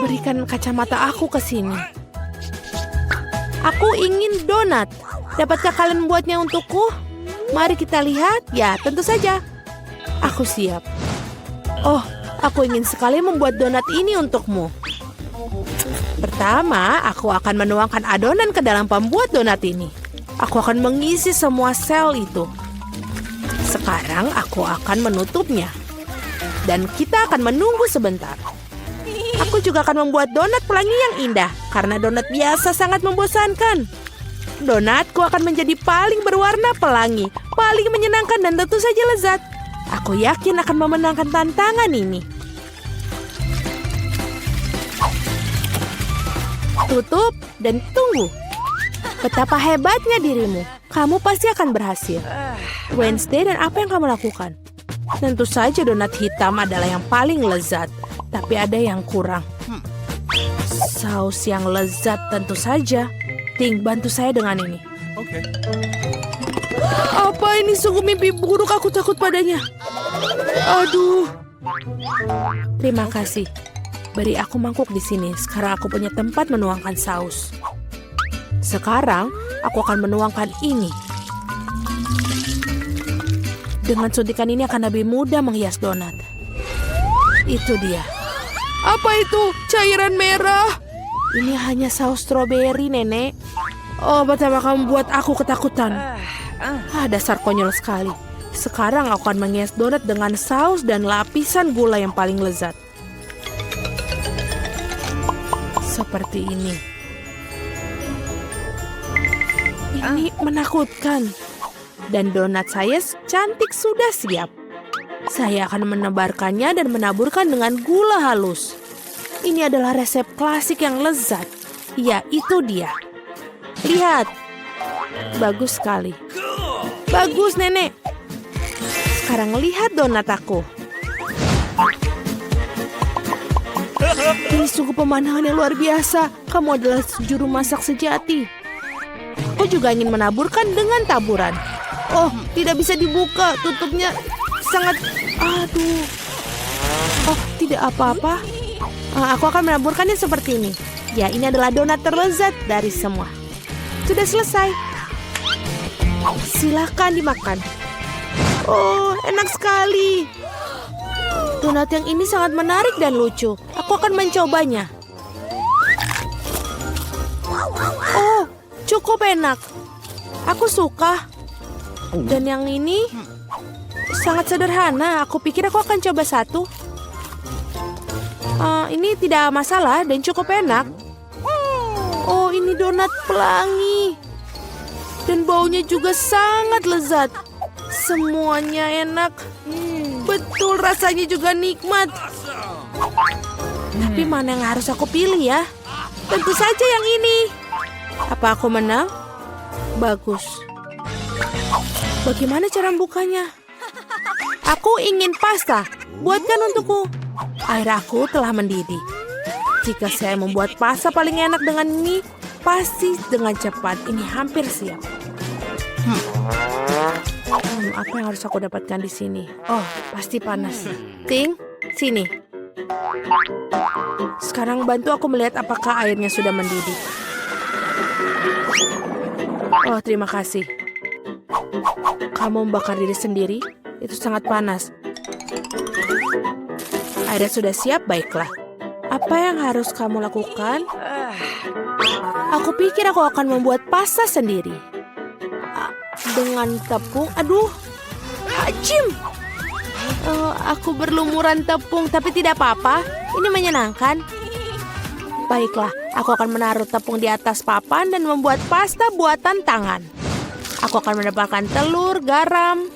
berikan kacamata aku ke sini. Aku ingin donat. Dapatkah kalian membuatnya untukku? Mari kita lihat. Ya, tentu saja. Aku siap. Oh, aku ingin sekali membuat donat ini untukmu. Pertama, aku akan menuangkan adonan ke dalam pembuat donat ini. Aku akan mengisi semua sel itu. Sekarang aku akan menutupnya. Dan kita akan menunggu sebentar. Aku juga akan membuat donat pelangi yang indah. Karena donat biasa sangat membosankan. Donatku akan menjadi paling berwarna pelangi, paling menyenangkan dan tentu saja lezat. Aku yakin akan memenangkan tantangan ini. Tutup dan tunggu. Betapa hebatnya dirimu. Kamu pasti akan berhasil. Wednesday, dan apa yang kamu lakukan? Tentu saja donat hitam adalah yang paling lezat. Tapi ada yang kurang. Saus yang lezat tentu saja. Ting, bantu saya dengan ini. Oke. Apa ini sungguh mimpi buruk, aku takut padanya. Aduh. Terima kasih. Beri aku mangkuk di sini. Sekarang aku punya tempat menuangkan saus. Sekarang aku akan menuangkan ini. Dengan suntikan ini akan lebih mudah menghias donat. Itu dia. Apa itu? Cairan merah. Ini hanya saus stroberi, Nenek. Oh, betapa kamu buat aku ketakutan. Dasar konyol sekali. Sekarang aku akan menghias donat dengan saus dan lapisan gula yang paling lezat. Seperti ini. Ini menakutkan. Dan donat saya cantik sudah siap. Saya akan menebarkannya dan menaburkan dengan gula halus. Ini adalah resep klasik yang lezat. Ya, itu dia. Lihat. Bagus sekali. Bagus, Nenek. Sekarang lihat donat aku. Ini sungguh pemandangan yang luar biasa. Kamu adalah juru masak sejati. Aku juga ingin menaburkan dengan taburan. Oh, tidak bisa dibuka. Tutupnya sangat... Aduh. Oh, tidak apa-apa. Aku akan menaburkannya seperti ini. Ya, ini adalah donat terlezat dari semua. Sudah selesai. Silakan dimakan. Oh, enak sekali. Donat yang ini sangat menarik dan lucu. Aku akan mencobanya. Oh, cukup enak. Aku suka. Dan yang ini sangat sederhana. Aku pikir aku akan coba satu. Ini tidak masalah dan cukup enak. Oh, ini donat pelangi. Dan baunya juga sangat lezat. Semuanya enak. Betul, rasanya juga nikmat. Tapi mana yang harus aku pilih ya? Tentu saja yang ini. Apa aku menang? Bagus. Bagaimana cara membukanya? Aku ingin pasta. Buatkan untukku. Air aku telah mendidih. Jika saya membuat pasta paling enak dengan ini, pasti dengan cepat. Ini hampir siap. Apa yang harus aku dapatkan di sini? Oh, pasti panas. Ting, sini. Sekarang bantu aku melihat apakah airnya sudah mendidih. Oh, terima kasih. Kamu membakar diri sendiri? Itu sangat panas. Airnya sudah siap, baiklah. Apa yang harus kamu lakukan? Aku pikir aku akan membuat pasta sendiri. Dengan tepung, aduh, ajim. Aku berlumuran tepung, tapi tidak apa-apa. Ini menyenangkan. Baiklah, aku akan menaruh tepung di atas papan dan membuat pasta buatan tangan. Aku akan menambahkan telur, garam.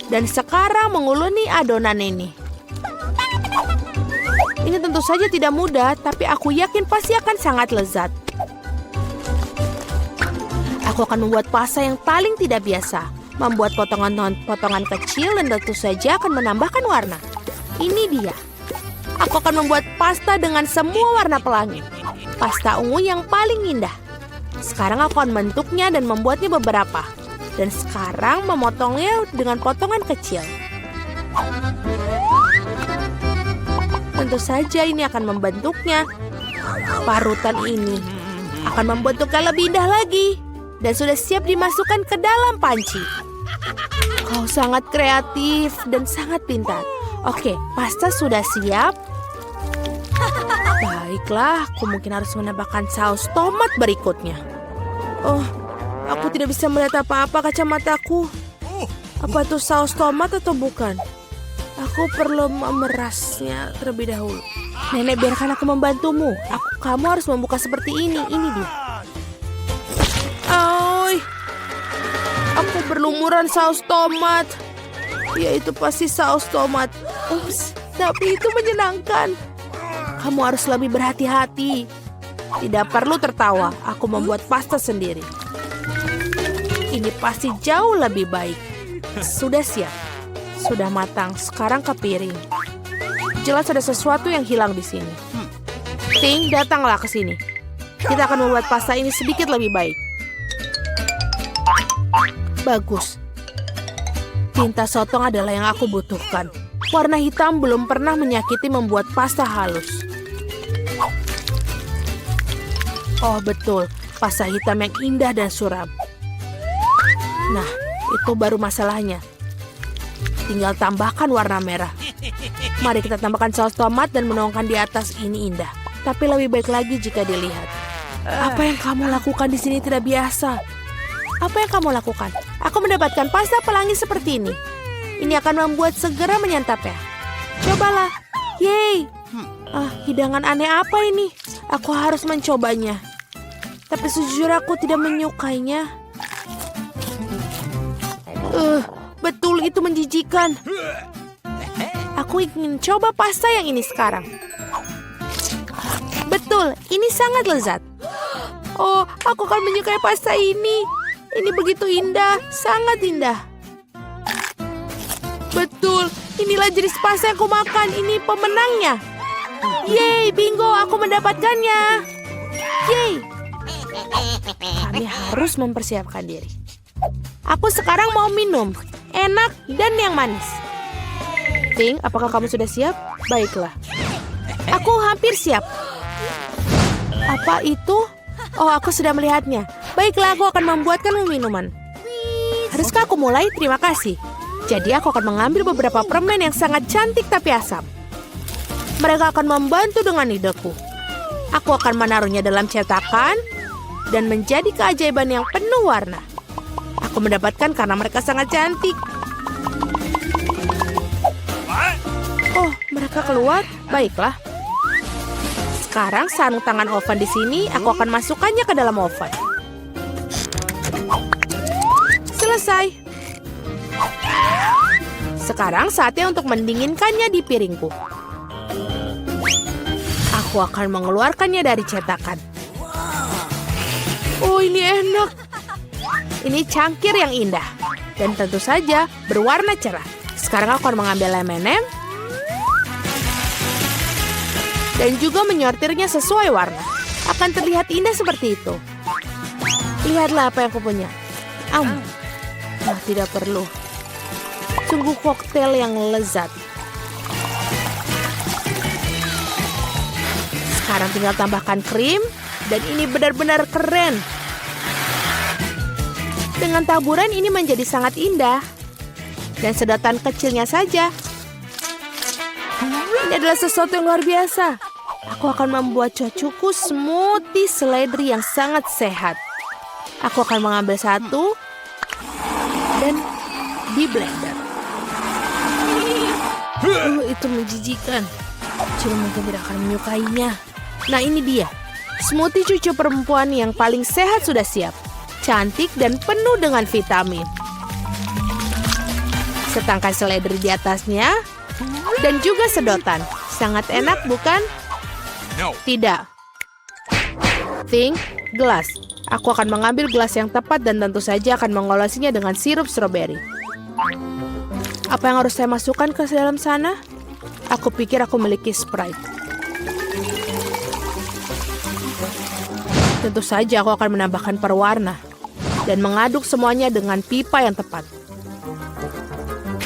Dan sekarang menguluni adonan ini. Ini tentu saja tidak mudah, tapi aku yakin pasti akan sangat lezat. Aku akan membuat pasta yang paling tidak biasa. Membuat potongan-potongan kecil dan tentu saja akan menambahkan warna. Ini dia. Aku akan membuat pasta dengan semua warna pelangi. Pasta ungu yang paling indah. Sekarang aku akan membentuknya dan membuatnya beberapa. Dan sekarang memotongnya dengan potongan kecil. Tentu saja ini akan membentuknya. Parutan ini akan membentuknya lebih indah lagi. Dan sudah siap dimasukkan ke dalam panci. Kau sangat kreatif dan sangat pintar. Oke, pasta sudah siap. Baiklah, aku mungkin harus menambahkan saus tomat berikutnya. Oh, aku tidak bisa melihat apa-apa kacamataku. Apa itu saus tomat atau bukan? Aku perlu memerasnya terlebih dahulu. Nenek, biarkan aku membantumu. Kamu harus membuka seperti ini. Ini dia. Oi, aku berlumuran saus tomat. Ya, itu pasti saus tomat. Ups, tapi itu menyenangkan. Kamu harus lebih berhati-hati. Tidak perlu tertawa. Aku membuat pasta sendiri. Ini pasti jauh lebih baik. Sudah siap. Sudah matang. Sekarang ke piring. Jelas ada sesuatu yang hilang di sini. Ting, datanglah ke sini. Kita akan membuat pasta ini sedikit lebih baik. Bagus. Tinta sotong adalah yang aku butuhkan. Warna hitam belum pernah menyakiti membuat pasta halus. Oh betul, pasta hitam yang indah dan suram. Nah, itu baru masalahnya. Tinggal tambahkan warna merah. Mari kita tambahkan saus tomat dan menuangkan di atas. Ini indah. Tapi lebih baik lagi jika dilihat. Apa yang kamu lakukan di sini tidak biasa. Apa yang kamu lakukan? Aku mendapatkan pasta pelangi seperti ini. Ini akan membuat segera menyantapnya. Cobalah. Yeay. Hidangan aneh apa ini? Aku harus mencobanya. Tapi sejujurnya aku tidak menyukainya. Betul itu menjijikan. Aku ingin coba pasta yang ini sekarang. Betul, ini sangat lezat. Oh, aku akan menyukai pasta ini. Ini begitu indah, sangat indah. Betul, inilah jenis pasta yang aku makan. Ini pemenangnya. Yeay, bingo, aku mendapatkannya. Yeay. Kami harus mempersiapkan diri. Aku sekarang mau minum. Enak dan yang manis. Ting, apakah kamu sudah siap? Baiklah. Aku hampir siap. Apa itu? Oh, aku sudah melihatnya. Baiklah, aku akan membuatkan minuman. Haruskah aku mulai? Terima kasih. Jadi aku akan mengambil beberapa permen yang sangat cantik tapi asam. Mereka akan membantu dengan ideku. Aku akan menaruhnya dalam cetakan dan menjadi keajaiban yang penuh warna. Aku mendapatkan karena mereka sangat cantik. Oh, mereka keluar? Baiklah. Sekarang sarung tangan oven di sini, aku akan masukkannya ke dalam oven. Selesai. Sekarang saatnya untuk mendinginkannya di piringku. Aku akan mengeluarkannya dari cetakan. Oh, ini enak. Ini cangkir yang indah. Dan tentu saja berwarna cerah. Sekarang aku akan mengambil M&M dan juga menyortirnya sesuai warna. Akan terlihat indah seperti itu. Lihatlah apa yang aku punya. Tidak perlu. Sungguh koktail yang lezat. Sekarang tinggal tambahkan krim. Dan ini benar-benar keren. Dengan taburan ini menjadi sangat indah. Dan sedotan kecilnya saja. Ini adalah sesuatu yang luar biasa. Aku akan membuat cucuku smoothie seledri yang sangat sehat. Aku akan mengambil satu dan di blender. Itu menjijikan. Cuma mungkin tidak akan menyukainya. Nah, ini dia. Smoothie cucu perempuan yang paling sehat sudah siap. Cantik dan penuh dengan vitamin. Setangkai seledri di atasnya. Dan juga sedotan. Sangat enak, bukan? Tidak. Think, gelas. Aku akan mengambil gelas yang tepat dan tentu saja akan mengolesinya dengan sirup stroberi. Apa yang harus saya masukkan ke dalam sana? Aku pikir aku memiliki Sprite. Tentu saja aku akan menambahkan perwarna dan mengaduk semuanya dengan pipa yang tepat.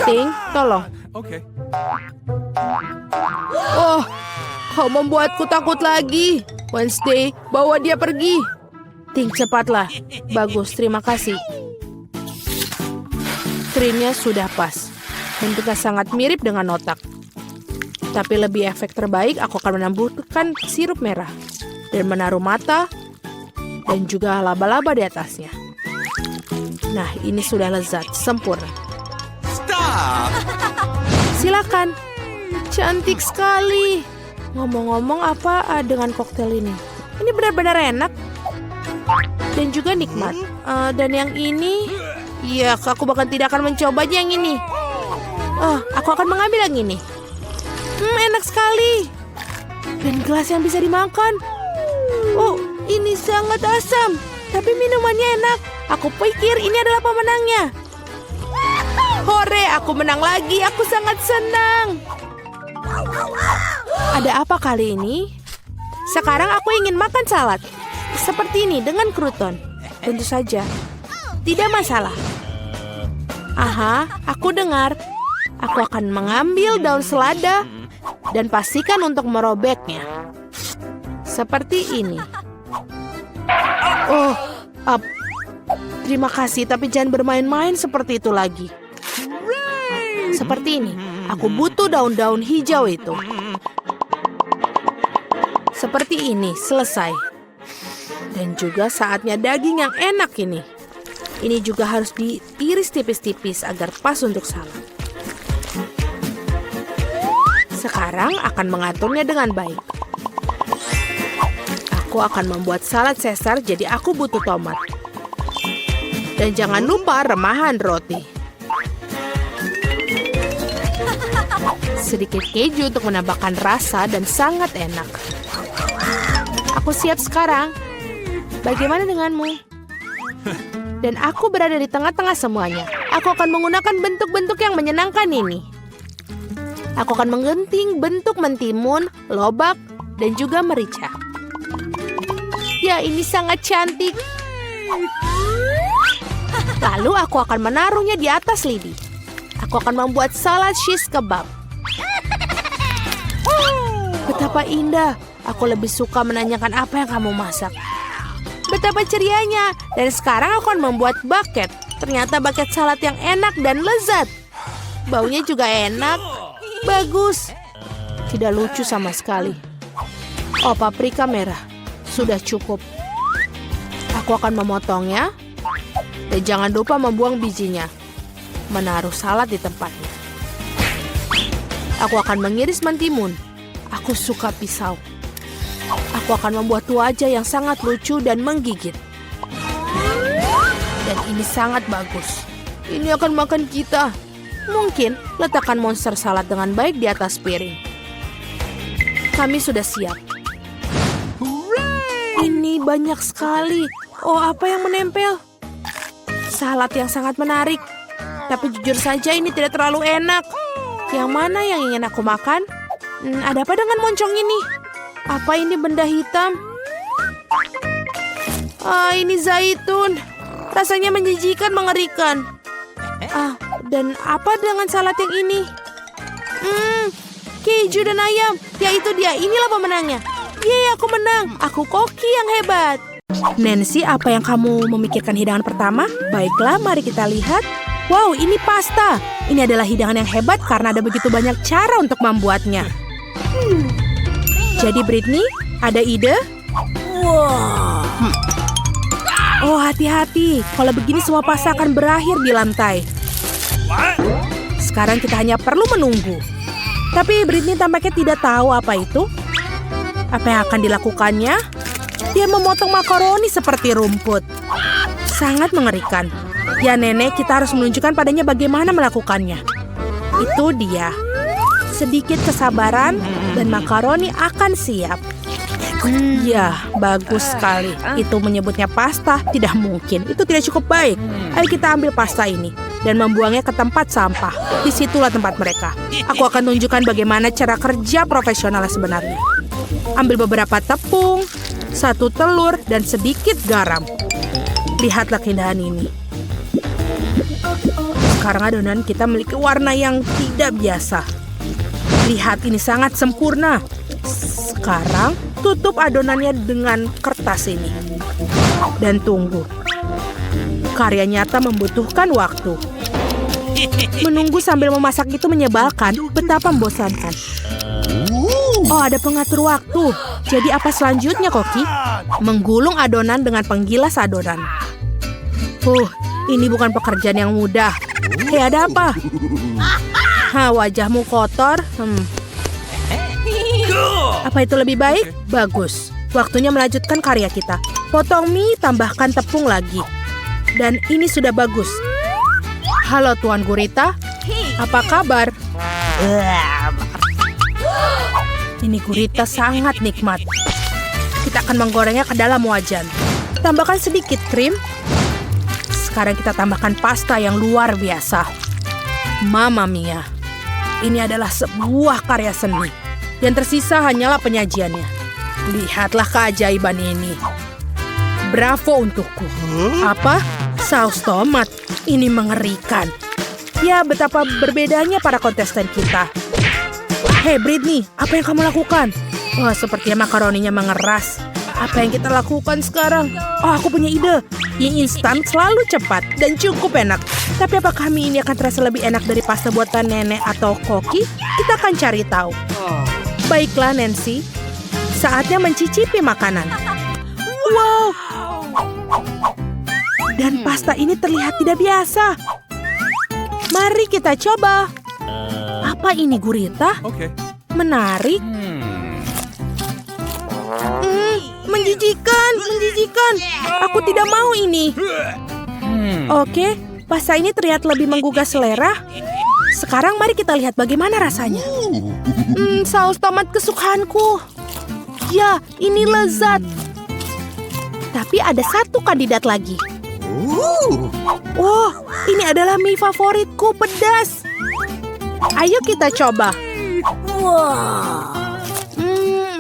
Ting, tolong. Okay. Oh, Kau membuatku takut lagi. Wednesday, bawa dia pergi. Ting, cepatlah. Bagus, terima kasih. Trinnya sudah pas. Bentuknya sangat mirip dengan otak. Tapi lebih efek terbaik, aku akan menambahkan sirup merah. Dan menaruh mata dan juga laba-laba di atasnya. Nah, ini sudah lezat, sempurna. Stop! Silakan. Cantik sekali. Ngomong-ngomong apa dengan koktail ini? Ini benar-benar enak. Dan juga nikmat. Dan yang ini, ya, aku bahkan tidak akan mencobanya yang ini. Aku akan mengambil yang ini. Enak sekali. Dan gelas yang bisa dimakan. Oh, ini sangat asam. Tapi minumannya enak. Aku pikir ini adalah pemenangnya. Hore, aku menang lagi. Aku sangat senang. Ada apa kali ini? Sekarang aku ingin makan salad. Seperti ini dengan kruton. Tentu saja. Tidak masalah. Aha, aku dengar. Aku akan mengambil daun selada dan pastikan untuk merobeknya. Seperti ini. Terima kasih, tapi jangan bermain-main seperti itu lagi. Seperti ini. Aku butuh daun-daun hijau itu. Seperti ini, selesai. Dan juga saatnya daging yang enak ini. Ini juga harus diiris tipis-tipis agar pas untuk salad. Sekarang akan mengaturnya dengan baik. Aku akan membuat salad Caesar, jadi aku butuh tomat. Dan jangan lupa remahan roti. Sedikit keju untuk menambahkan rasa dan sangat enak. Aku siap sekarang. Bagaimana denganmu? Dan aku berada di tengah-tengah semuanya. Aku akan menggunakan bentuk-bentuk yang menyenangkan ini. Aku akan menggunting bentuk mentimun, lobak, dan juga merica. Ya, ini sangat cantik. Lalu aku akan menaruhnya di atas lidi. Aku akan membuat salad shish kebab. Betapa indah. Aku lebih suka menanyakan apa yang kamu masak. Betapa cerianya. Dan sekarang aku akan membuat bucket. Ternyata bucket salad yang enak dan lezat. Baunya juga enak. Bagus. Tidak lucu sama sekali. Oh, paprika merah. Sudah cukup. Aku akan memotongnya. Dan jangan lupa membuang bijinya. Menaruh salad di tempatnya. Aku akan mengiris mentimun. Aku suka pisau. Aku akan membuat wajah yang sangat lucu dan menggigit. Dan ini sangat bagus. Ini akan makan kita. Mungkin letakkan monster salad dengan baik di atas piring. Kami sudah siap. Ini banyak sekali. Oh, apa yang menempel? Salad yang sangat menarik. Tapi jujur saja ini tidak terlalu enak. Yang mana yang ingin aku makan? Ada apa dengan moncong ini? Apa ini benda hitam? Ini zaitun. Rasanya menjijikan, mengerikan. Dan apa dengan salad yang ini? Keju dan ayam. Ya, itu dia. Inilah pemenangnya. Yeay, aku menang. Aku koki yang hebat. Nancy, apa yang kamu memikirkan hidangan pertama? Baiklah, mari kita lihat. Wow, ini pasta. Ini adalah hidangan yang hebat karena ada begitu banyak cara untuk membuatnya. Jadi Britney, ada ide? Oh, hati-hati. Kalau begini semua pasta akan berakhir di lantai. Sekarang kita hanya perlu menunggu. Tapi Britney tampaknya tidak tahu apa itu. Apa yang akan dilakukannya? Dia memotong makaroni seperti rumput. Sangat mengerikan. Ya nenek, kita harus menunjukkan padanya bagaimana melakukannya. Itu dia. Sedikit kesabaran dan makaroni akan siap. Ya, bagus sekali. Itu menyebutnya pasta, tidak mungkin. Itu tidak cukup baik. Ayo kita ambil pasta ini dan membuangnya ke tempat sampah. Disitulah tempat mereka. Aku akan tunjukkan bagaimana cara kerja profesional sebenarnya. Ambil beberapa tepung, 1 telur, dan sedikit garam. Lihatlah keindahan ini. Sekarang adonan kita memiliki warna yang tidak biasa. Lihat, ini sangat sempurna. Sekarang tutup adonannya dengan kertas ini. Dan tunggu. Karya nyata membutuhkan waktu. Menunggu sambil memasak itu menyebalkan, betapa membosankan. Oh, ada pengatur waktu. Jadi apa selanjutnya, Koki? Menggulung adonan dengan penggilas adonan. Ini bukan pekerjaan yang mudah. Hei, ada apa? Wajahmu kotor. Apa itu lebih baik? Bagus. Waktunya melanjutkan karya kita. Potong mie, tambahkan tepung lagi. Dan ini sudah bagus. Halo Tuan Gurita, apa kabar? Ini gurita sangat nikmat. Kita akan menggorengnya ke dalam wajan. Tambahkan sedikit krim. Sekarang kita tambahkan pasta yang luar biasa. Mamma mia. Ini adalah sebuah karya seni. Yang tersisa hanyalah penyajiannya. Lihatlah keajaiban ini. Bravo untukku. Apa? Saus tomat. Ini mengerikan. Ya, betapa berbedanya para kontestan kita. Hei, Britney, apa yang kamu lakukan? Sepertinya makaroninya mengeras. Apa yang kita lakukan sekarang? Aku punya ide. Mie instan selalu cepat dan cukup enak. Tapi apakah mie ini akan terasa lebih enak dari pasta buatan nenek atau Koki? Kita akan cari tahu. Baiklah, Nancy. Saatnya mencicipi makanan. Wow! Dan pasta ini terlihat tidak biasa. Mari kita coba. Apa ini, Gurita? Menarik. Menjijikan. Aku tidak mau ini. Oke, pasta ini terlihat lebih menggugah selera. Sekarang mari kita lihat bagaimana rasanya. Saus tomat kesukaanku. Ya, ini lezat. Tapi ada satu kandidat lagi. Ini adalah mie favoritku, pedas. Ayo kita coba.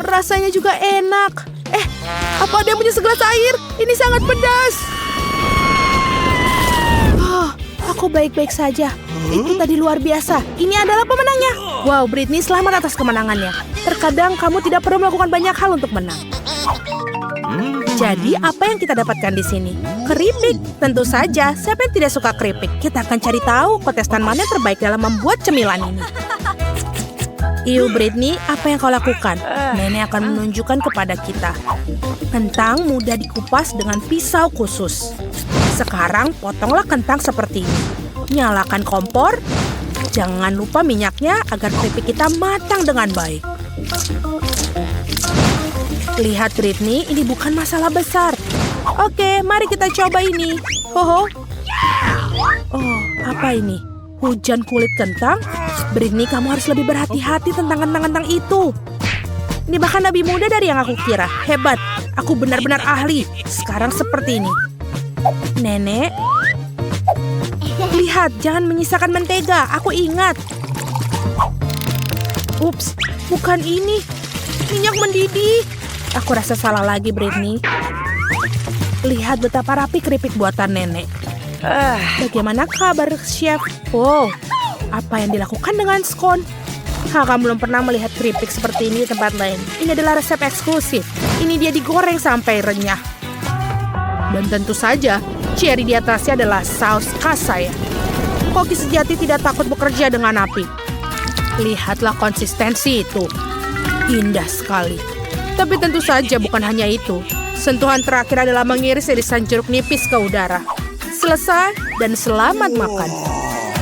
Rasanya juga enak. Apa ada yang punya segelas air? Ini sangat pedas. Aku baik-baik saja. Itu tadi luar biasa. Ini adalah pemenangnya. Wow, Britney, selamat atas kemenangannya. Terkadang kamu tidak perlu melakukan banyak hal untuk menang. Jadi, apa yang kita dapatkan di sini? Keripik. Tentu saja, siapa yang tidak suka keripik? Kita akan cari tahu kontestan mana yang terbaik dalam membuat cemilan ini. Britney, apa yang kau lakukan? Nenek akan menunjukkan kepada kita. Kentang mudah dikupas dengan pisau khusus. Sekarang, potonglah kentang seperti ini. Nyalakan kompor. Jangan lupa minyaknya agar keripik kita matang dengan baik. Lihat, Britney, ini bukan masalah besar. Oke, mari kita coba ini. Apa ini? Hujan kulit kentang? Britney, kamu harus lebih berhati-hati tentang kentang-kentang itu. Ini bahkan lebih mudah dari yang aku kira. Hebat, aku benar-benar ahli. Sekarang seperti ini. Nenek, lihat, jangan menyisakan mentega. Aku ingat. Ups, bukan ini. Minyak mendidih. Aku rasa salah lagi, Britney. Lihat betapa rapi keripik buatan nenek. Bagaimana kabar, Chef? Apa yang dilakukan dengan skon? Kamu belum pernah melihat keripik seperti ini di tempat lain. Ini adalah resep eksklusif. Ini dia digoreng sampai renyah. Dan tentu saja, cherry di atasnya adalah saus khas saya. Koki sejati tidak takut bekerja dengan api. Lihatlah konsistensi itu. Indah sekali. Tapi tentu saja bukan hanya itu. Sentuhan terakhir adalah mengiris irisan jeruk nipis ke udara. Selesai dan selamat makan.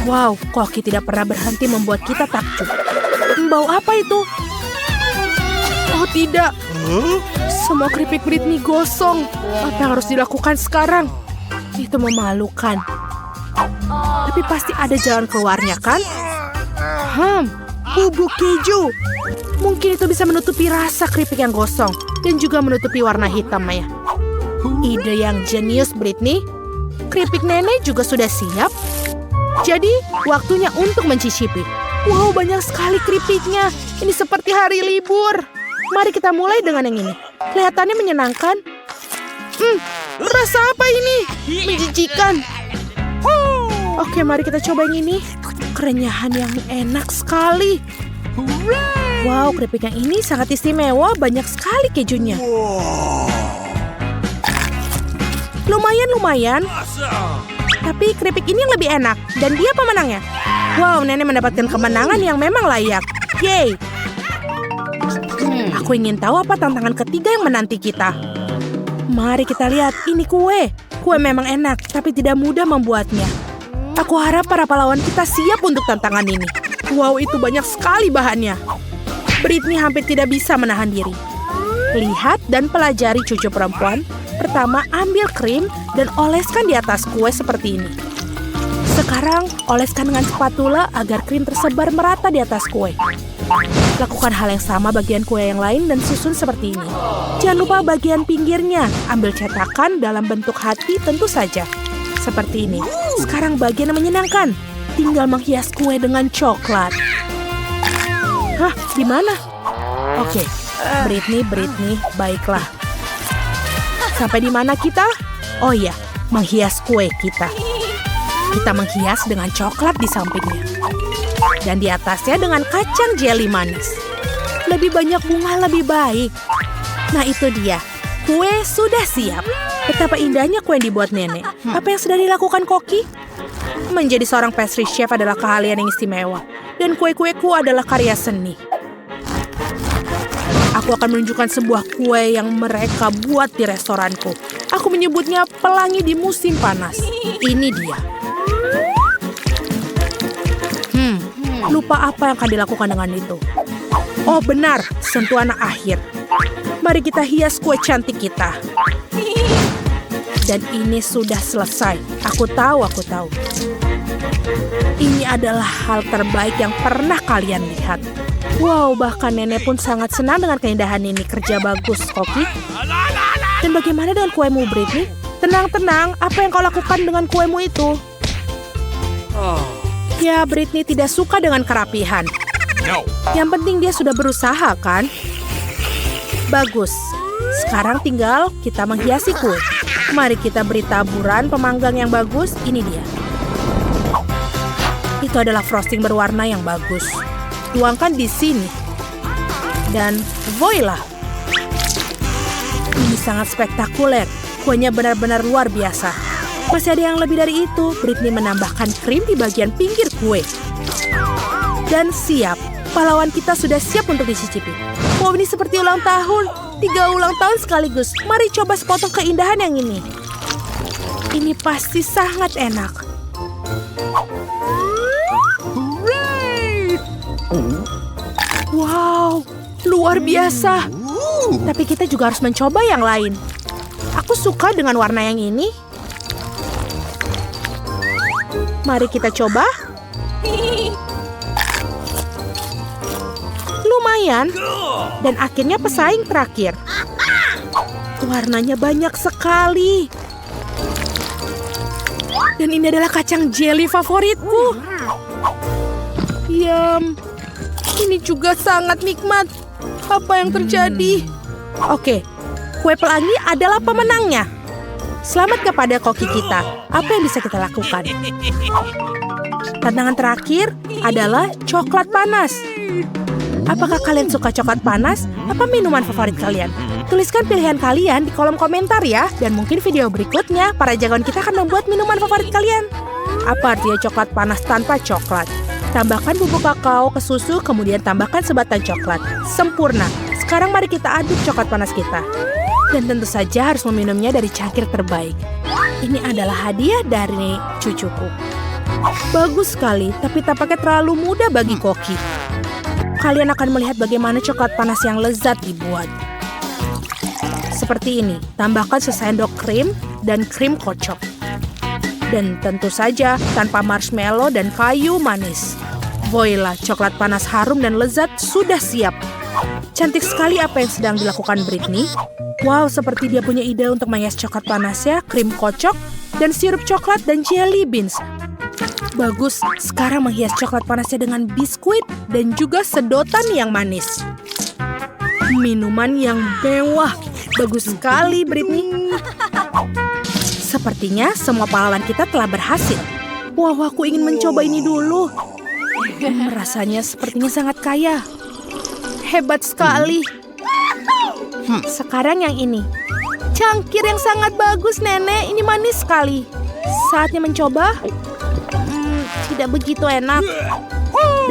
Wow, Koki tidak pernah berhenti membuat kita takjub. Bau apa itu? Oh tidak. Semua keripik Britney gosong. Apa yang harus dilakukan sekarang? Itu memalukan. Tapi pasti ada jalan keluarnya, kan? Bubuk keju. Mungkin itu bisa menutupi rasa keripik yang gosong dan juga menutupi warna hitam, Maya. Ide yang jenius, Britney. Keripik nenek juga sudah siap. Jadi, waktunya untuk mencicipi. Wow, banyak sekali keripiknya. Ini seperti hari libur. Mari kita mulai dengan yang ini. Kelihatannya menyenangkan. Rasa apa ini? Menjijikan. Oke, mari kita coba yang ini. Kerenyahan yang enak sekali. Hooray! Wow, keripik yang ini sangat istimewa. Banyak sekali kejunya. Lumayan. Tapi keripik ini yang lebih enak. Dan dia pemenangnya. Wow, nenek mendapatkan kemenangan yang memang layak. Yeay. Aku ingin tahu apa tantangan ketiga yang menanti kita. Mari kita lihat. Ini kue. Kue memang enak, tapi tidak mudah membuatnya. Aku harap para pahlawan kita siap untuk tantangan ini. Wow, itu banyak sekali bahannya. Britney hampir tidak bisa menahan diri. Lihat dan pelajari cucu perempuan. Pertama, ambil krim dan oleskan di atas kue seperti ini. Sekarang, oleskan dengan spatula agar krim tersebar merata di atas kue. Lakukan hal yang sama bagian kue yang lain dan susun seperti ini. Jangan lupa bagian pinggirnya. Ambil cetakan dalam bentuk hati tentu saja. Seperti ini. Sekarang bagian yang menyenangkan. Tinggal menghias kue dengan coklat. Hah, di mana? Oke, Britney, baiklah. Sampai di mana kita? Oh iya, menghias kue kita. Kita menghias dengan coklat di sampingnya. Dan di atasnya dengan kacang jeli manis. Lebih banyak bunga lebih baik. Nah itu dia, kue sudah siap. Betapa indahnya kue yang dibuat nenek. Apa yang sudah dilakukan Koki? Menjadi seorang pastry chef adalah keahlian yang istimewa. Dan kue-kueku adalah karya seni. Aku akan menunjukkan sebuah kue yang mereka buat di restoranku. Aku menyebutnya pelangi di musim panas. Ini dia. Lupa apa yang akan dilakukan dengan itu. Oh benar, sentuhan akhir. Mari kita hias kue cantik kita. Dan ini sudah selesai. Aku tahu. Ini adalah hal terbaik yang pernah kalian lihat. Wow, bahkan nenek pun sangat senang dengan keindahan ini. Kerja bagus, Koki. Dan bagaimana dengan kuemu, Britney? Tenang, apa yang kau lakukan dengan kuemu itu? Ya, Britney tidak suka dengan kerapihan. Yang penting dia sudah berusaha, kan? Bagus. Sekarang tinggal kita menghiasi kue. Mari kita beri taburan pemanggang yang bagus. Ini dia. Itu adalah frosting berwarna yang bagus. Tuangkan di sini. Dan voila. Ini sangat spektakuler. Kuenya benar-benar luar biasa. Masih ada yang lebih dari itu. Britney menambahkan krim di bagian pinggir kue. Dan siap. Pahlawan kita sudah siap untuk dicicipi. Wow, ini seperti ulang tahun. 3 ulang tahun sekaligus. Mari coba sepotong keindahan yang ini. Ini pasti sangat enak. Wow, luar biasa. Tapi kita juga harus mencoba yang lain. Aku suka dengan warna yang ini. Mari kita coba. Lumayan. Dan akhirnya pesaing terakhir. Warnanya banyak sekali. Dan ini adalah kacang jeli favoritku. Yum. Ini juga sangat nikmat. Apa yang terjadi? Oke, kue pelangi adalah pemenangnya. Selamat kepada koki kita. Apa yang bisa kita lakukan? Tantangan terakhir adalah coklat panas. Apakah kalian suka coklat panas? Apa minuman favorit kalian? Tuliskan pilihan kalian di kolom komentar ya. Dan mungkin video berikutnya, para jagoan kita akan membuat minuman favorit kalian. Apa artinya coklat panas tanpa coklat? Tambahkan bubuk kakao ke susu, kemudian tambahkan sebatang coklat. Sempurna. Sekarang mari kita aduk coklat panas kita. Dan tentu saja harus meminumnya dari cangkir terbaik. Ini adalah hadiah dari cucuku. Bagus sekali, tapi tampaknya terlalu mudah bagi Koki. Kalian akan melihat bagaimana coklat panas yang lezat dibuat. Seperti ini, tambahkan sesendok krim dan krim kocok. Dan tentu saja tanpa marshmallow dan kayu manis. Voila, coklat panas harum dan lezat sudah siap. Cantik sekali apa yang sedang dilakukan Britney. Wow, seperti dia punya ide untuk menghias coklat panasnya, krim kocok, dan sirup coklat dan jelly beans. Bagus, sekarang menghias coklat panasnya dengan biskuit dan juga sedotan yang manis. Minuman yang mewah. Bagus sekali, Britney. Sepertinya semua pahlawan kita telah berhasil. Wow, aku ingin mencoba ini dulu. Rasanya sepertinya sangat kaya. Hebat sekali. Sekarang yang ini. Cangkir yang sangat bagus, Nenek. Ini manis sekali. Saatnya mencoba. Tidak begitu enak.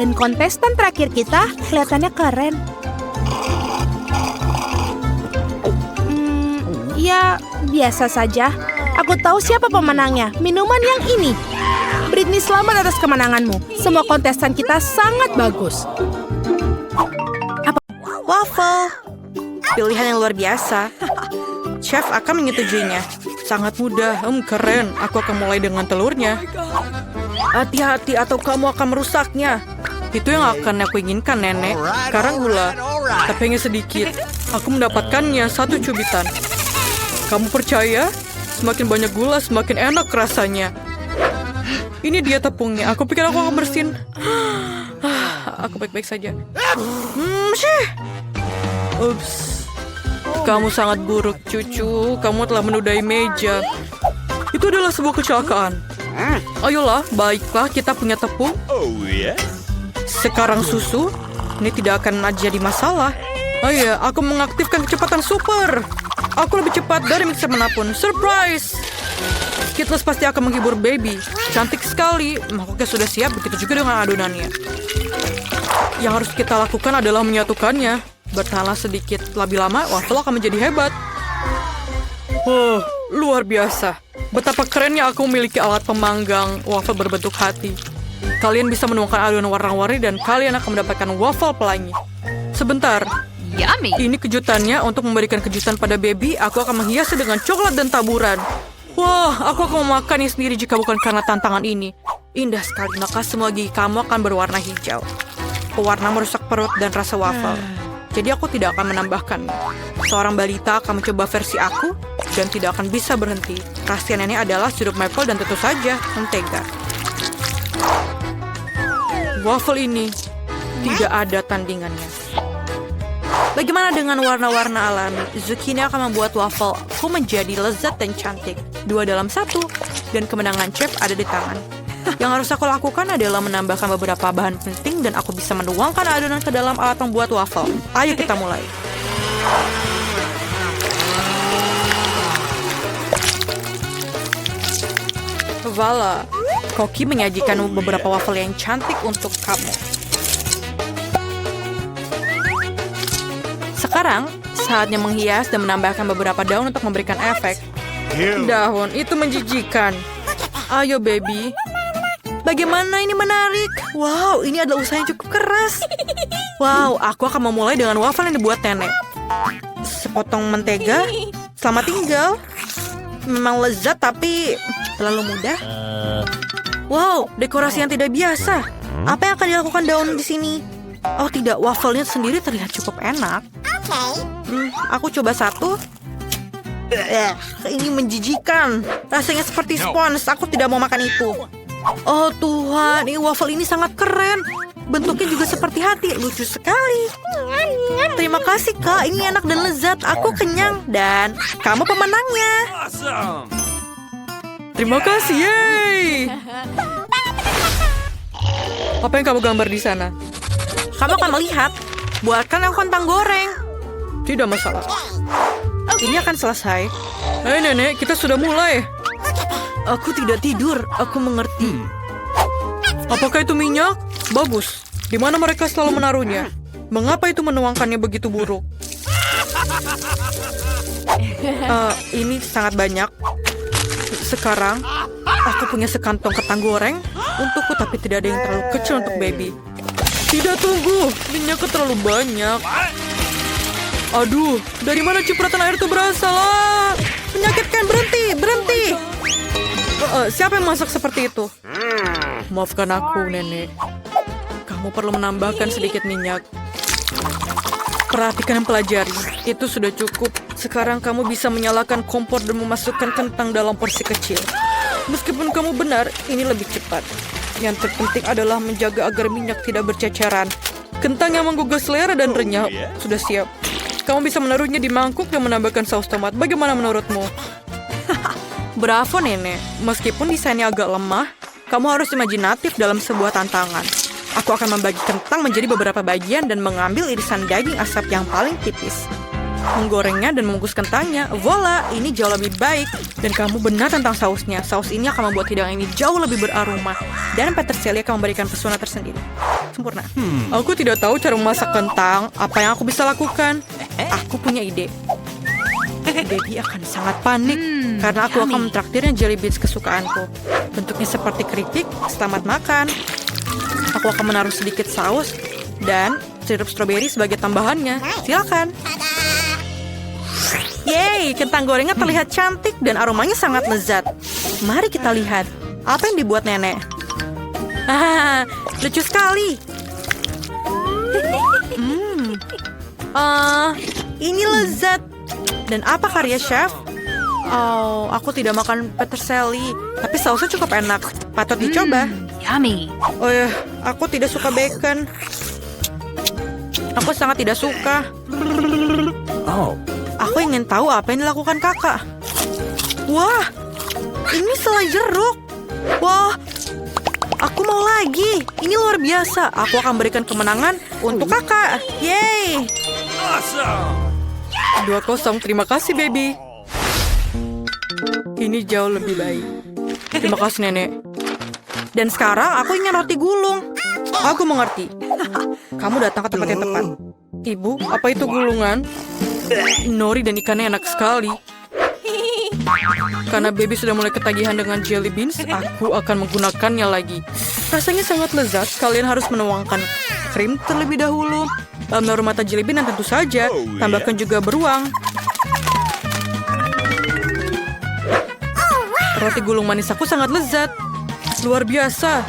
Dan kontestan terakhir kita kelihatannya keren. Ya, biasa saja. Aku tahu siapa pemenangnya. Minuman yang ini. Britney, selamat atas kemenanganmu. Semua kontestan kita sangat bagus. Waffle. Pilihan yang luar biasa. Chef akan menyetujuinya. Sangat mudah, keren. Aku akan mulai dengan telurnya. Hati-hati atau kamu akan merusaknya. Itu yang akan aku inginkan, Nenek. Sekarang gula. Tapi hanya sedikit. Aku mendapatkannya 1 cubitan. Kamu percaya? Semakin banyak gula, semakin enak rasanya. Ini dia tepungnya. Aku pikir aku akan bersin. Aku baik-baik saja. Ups. Kamu sangat buruk, cucu. Kamu telah menodai meja. Itu adalah sebuah kecelakaan. Ayolah, baiklah, kita punya tepung. Oh, yes? Sekarang susu. Ini tidak akan jadi masalah. Oh iya, aku mengaktifkan kecepatan super. Aku lebih cepat dari mixer manapun. Surprise! Skittles pasti akan menghibur baby. Cantik sekali. Mangkoknya sudah siap, begitu juga dengan adonannya. Yang harus kita lakukan adalah menyatukannya. Bertahanlah sedikit. Lebih lama, waffle akan menjadi hebat. Oh, luar biasa. Betapa kerennya aku memiliki alat pemanggang waffle berbentuk hati. Kalian bisa menuangkan adonan warna-warni dan kalian akan mendapatkan waffle pelangi. Sebentar. Yummy. Ini kejutannya. Untuk memberikan kejutan pada baby, aku akan menghiasnya dengan coklat dan taburan. Wah, aku akan memakannya sendiri jika bukan karena tantangan ini. Indah sekali, maka semua gigi kamu akan berwarna hijau. Pewarna merusak perut dan rasa waffle. Jadi aku tidak akan menambahkannya. Seorang balita akan mencoba versi aku dan tidak akan bisa berhenti. Rahasia nenek adalah sirup maple dan tentu saja mentega. Waffle ini tidak ada tandingannya. Bagaimana dengan warna-warna alami? Zucchini akan membuat waffle-ku menjadi lezat dan cantik. 2 dalam 1. Dan kemenangan chef ada di tangan. Yang harus aku lakukan adalah menambahkan beberapa bahan penting dan aku bisa menuangkan adonan ke dalam alat membuat waffle. Ayo kita mulai. Voila. Koki menyajikan beberapa waffle yang cantik untuk kamu. Sekarang, saatnya menghias dan menambahkan beberapa daun untuk memberikan efek. Daun, itu menjijikan. Ayo, baby. Bagaimana ini menarik? Wow, ini adalah usaha yang cukup keras. Wow, aku akan memulai dengan waffle yang dibuat nenek. Sepotong mentega. Selamat tinggal. Memang lezat, tapi terlalu mudah. Wow, dekorasi yang tidak biasa. Apa yang akan dilakukan daun di sini? Oh tidak, waffle-nya sendiri terlihat cukup enak. Aku coba 1. Ini menjijikan. Rasanya seperti spons. Aku tidak mau makan itu. Oh Tuhan, waffle ini sangat keren. Bentuknya juga seperti hati. Lucu sekali. Terima kasih Kak, ini enak dan lezat. Aku kenyang dan kamu pemenangnya. Awesome! Terima kasih, yeay! Apa yang kamu gambar di sana? Kamu akan melihat. Buatkan aku kentang goreng. Tidak masalah. Ini akan selesai. Hei nenek, kita sudah mulai. Aku tidak tidur, aku mengerti. Apakah itu minyak? Bagus. Di mana mereka selalu menaruhnya? Mengapa itu menuangkannya begitu buruk? Ini sangat banyak. Sekarang, aku punya sekantong kentang goreng untukku, tapi tidak ada yang terlalu kecil untuk baby. Tidak, tunggu. Minyaknya terlalu banyak. Aduh, dari mana cipratan air itu berasal? Menyakitkan, berhenti. Siapa yang masak seperti itu? Maafkan aku, nenek. Kamu perlu menambahkan sedikit minyak. Perhatikan dan pelajari. Itu sudah cukup. Sekarang kamu bisa menyalakan kompor dan memasukkan kentang dalam porsi kecil. Meskipun kamu benar, ini lebih cepat. Yang terpenting adalah menjaga agar minyak tidak berceceran. Kentang yang menggugah selera dan renyah sudah siap. Kamu bisa menaruhnya di mangkuk dan menambahkan saus tomat. Bagaimana menurutmu? Bravo, nenek. Meskipun desainnya agak lemah, kamu harus imajinatif dalam sebuah tantangan. Aku akan membagi kentang menjadi beberapa bagian dan mengambil irisan daging asap yang paling tipis. Menggorengnya dan mengukus kentangnya. Voila, ini jauh lebih baik. Dan kamu benar tentang sausnya. Saus ini akan membuat hidangan ini jauh lebih beraroma. Dan peterselie akan memberikan pesona tersendiri. Sempurna. Aku tidak tahu cara memasak kentang. Apa yang aku bisa lakukan? Aku punya ide. Baby akan sangat panik karena aku akan mentraktirnya jelly beans kesukaanku. Bentuknya seperti keripik. Selamat makan. Aku akan menaruh sedikit saus dan sirup stroberi sebagai tambahannya. Silakan. Yeay, kentang gorengnya terlihat cantik dan aromanya sangat lezat. Mari kita lihat apa yang dibuat nenek. Lucu sekali. Ini lezat. Dan apa karya chef? Oh, aku tidak makan peterselie, tapi sausnya cukup enak. Patut dicoba. Yummy. Oh ya, aku tidak suka bacon. Aku sangat tidak suka. Oh. Aku ingin tahu apa yang dilakukan kakak. Wah, ini selai jeruk. Wah, aku mau lagi. Ini luar biasa. Aku akan berikan kemenangan untuk kakak. Yeay. Awesome. 2-0, terima kasih, baby. Ini jauh lebih baik. Terima kasih, nenek. Dan sekarang aku ingin roti gulung. Aku mengerti. Kamu datang ke tempat yang tepat. Ibu, apa itu gulungan? Nori dan ikannya enak sekali. Karena baby sudah mulai ketagihan dengan jelly beans, aku akan menggunakannya lagi. Rasanya sangat lezat. Kalian harus menuangkan krim terlebih dahulu. Lalu menaruh mata jelly bean dan tentu saja tambahkan juga beruang. Roti gulung manis aku sangat lezat. Luar biasa.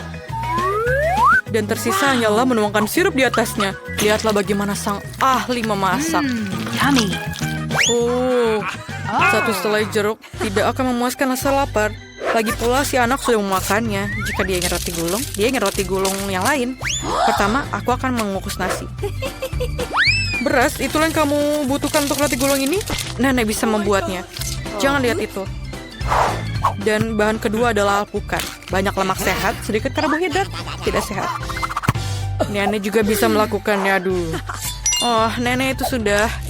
Dan tersisa hanyalah menuangkan sirup di atasnya. Lihatlah bagaimana sang ahli memasak. Yummy. Oh, satu selai jeruk tidak akan memuaskan rasa lapar. Lagi pula si anak sudah memakannya. Jika dia ingin roti gulung, dia ingin roti gulung yang lain. Pertama, aku akan mengukus nasi. Beras, itulah yang kamu butuhkan untuk roti gulung ini? Nenek bisa membuatnya. Jangan lihat itu. Dan bahan kedua adalah alpukat. Banyak lemak sehat, sedikit karbohidrat, tidak sehat. Nenek juga bisa melakukannya, aduh. Oh, nenek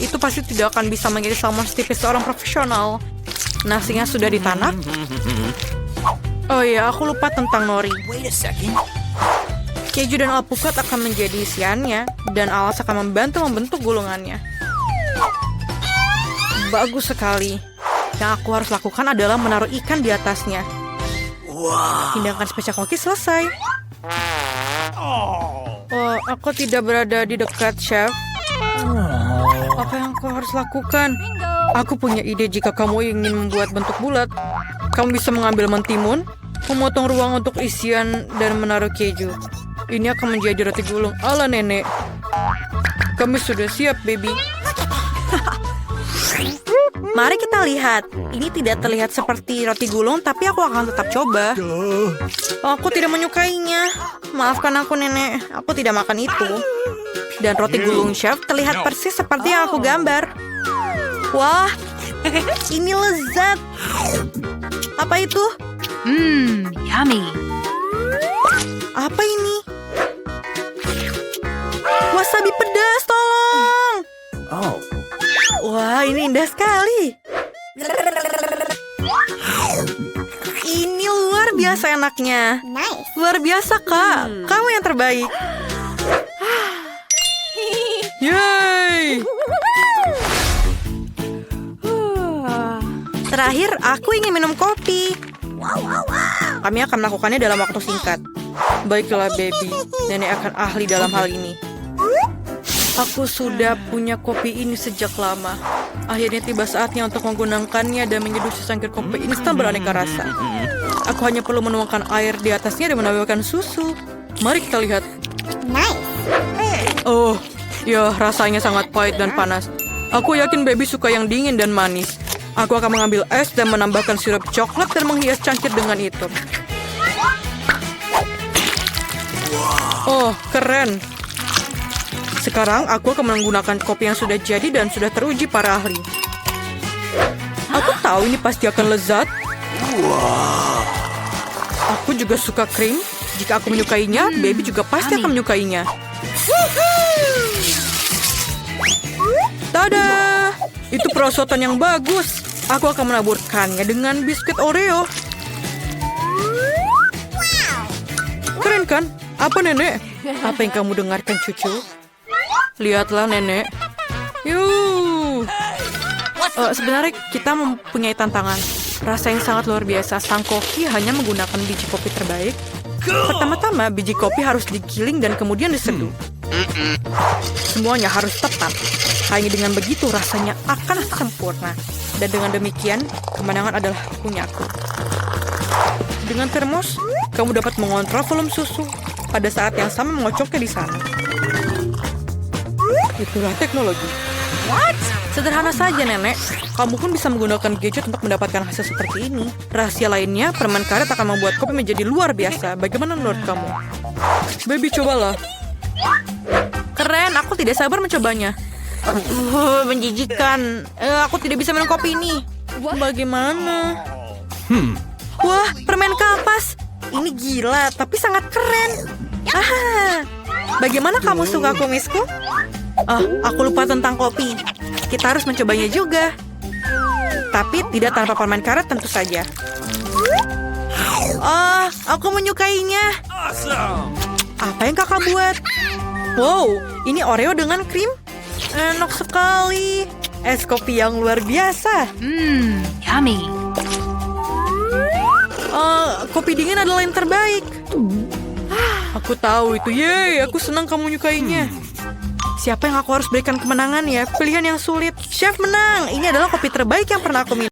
itu pasti tidak akan bisa menjadi salmon setipis seorang profesional. Nasinya sudah ditanak. Oh iya, aku lupa tentang nori. Wait a second. Keju dan alpukat akan menjadi isiannya, dan alas akan membantu membentuk gulungannya. Bagus sekali. Yang aku harus lakukan adalah menaruh ikan di atasnya. Hidangan spesial koki selesai. Oh, aku tidak berada di dekat chef. Apa yang aku harus lakukan? Aku punya ide. Jika kamu ingin membuat bentuk bulat, kamu bisa mengambil mentimun, memotong ruang untuk isian, dan menaruh keju. Ini akan menjadi roti gulung ala nenek. Kami sudah siap, baby. Mari kita lihat. Ini tidak terlihat seperti roti gulung, tapi aku akan tetap coba. Aku tidak menyukainya. Maafkan aku, nenek. Aku tidak makan itu. Dan roti gulung chef terlihat persis seperti yang aku gambar. Wah, ini lezat. Apa itu? Yummy. Apa ini? Wasabi pedas, tolong. Oh. Wah, ini indah sekali. Ini luar biasa enaknya. Luar biasa, Kak. Kamu yang terbaik. Yeay. Terakhir, aku ingin minum kopi. Kami akan melakukannya dalam waktu singkat. Baiklah, baby. Nenek akan ahli dalam hal ini. Aku sudah punya kopi ini sejak lama. Akhirnya tiba saatnya untuk menggunakannya dan menyeduh secangkir kopi instan beraneka rasa. Aku hanya perlu menuangkan air di atasnya dan menambahkan susu. Mari kita lihat. Oh, ya rasanya sangat pahit dan panas. Aku yakin baby suka yang dingin dan manis. Aku akan mengambil es dan menambahkan sirup coklat dan menghias cangkir dengan itu. Oh, keren. Sekarang aku akan menggunakan kopi yang sudah jadi dan sudah teruji para ahli. Aku tahu ini pasti akan lezat. Aku juga suka krim Jika aku menyukainya, Baby juga pasti akan menyukainya. Tada! Itu perosotan yang bagus. Aku akan menaburkannya dengan biskuit Oreo. Keren kan? Apa nenek? Apa yang kamu dengarkan cucu? Lihatlah nenek. Yuh. Sebenarnya kita mempunyai tantangan. Rasa yang sangat luar biasa. Sang koki hanya menggunakan biji kopi terbaik. Pertama-tama biji kopi harus digiling dan kemudian diseduh. Semuanya harus tepat. Hanya dengan begitu rasanya akan sempurna. Dan dengan demikian, kemenangan adalah punyaku. Dengan termos, kamu dapat mengontrol volume susu. Pada saat yang sama mengocoknya di sana. Itulah teknologi. What? Sederhana saja, Nenek. Kamu pun bisa menggunakan gadget untuk mendapatkan hasil seperti ini. Rahasia lainnya, permen karet akan membuat kopi menjadi luar biasa. Bagaimana menurut kamu? Baby, cobalah. Keren, aku tidak sabar mencobanya. Menjijikan. Aku tidak bisa minum kopi ini. Bagaimana? Wah, permen kapas. Ini gila, tapi sangat keren. Bagaimana kamu suka kumisku? Aku lupa tentang kopi. Kita harus mencobanya juga. Tapi tidak tanpa permen karet tentu saja. Aku menyukainya. Awesome. Apa yang kakak buat? Wow, ini Oreo dengan krim. Enak sekali. Es kopi yang luar biasa. Yummy. Kopi dingin adalah yang terbaik. Aku tahu itu. Yeay, aku senang kamu menyukainya. Siapa yang aku harus berikan kemenangan ya? Pilihan yang sulit. Chef menang. Ini adalah kopi terbaik yang pernah aku minum.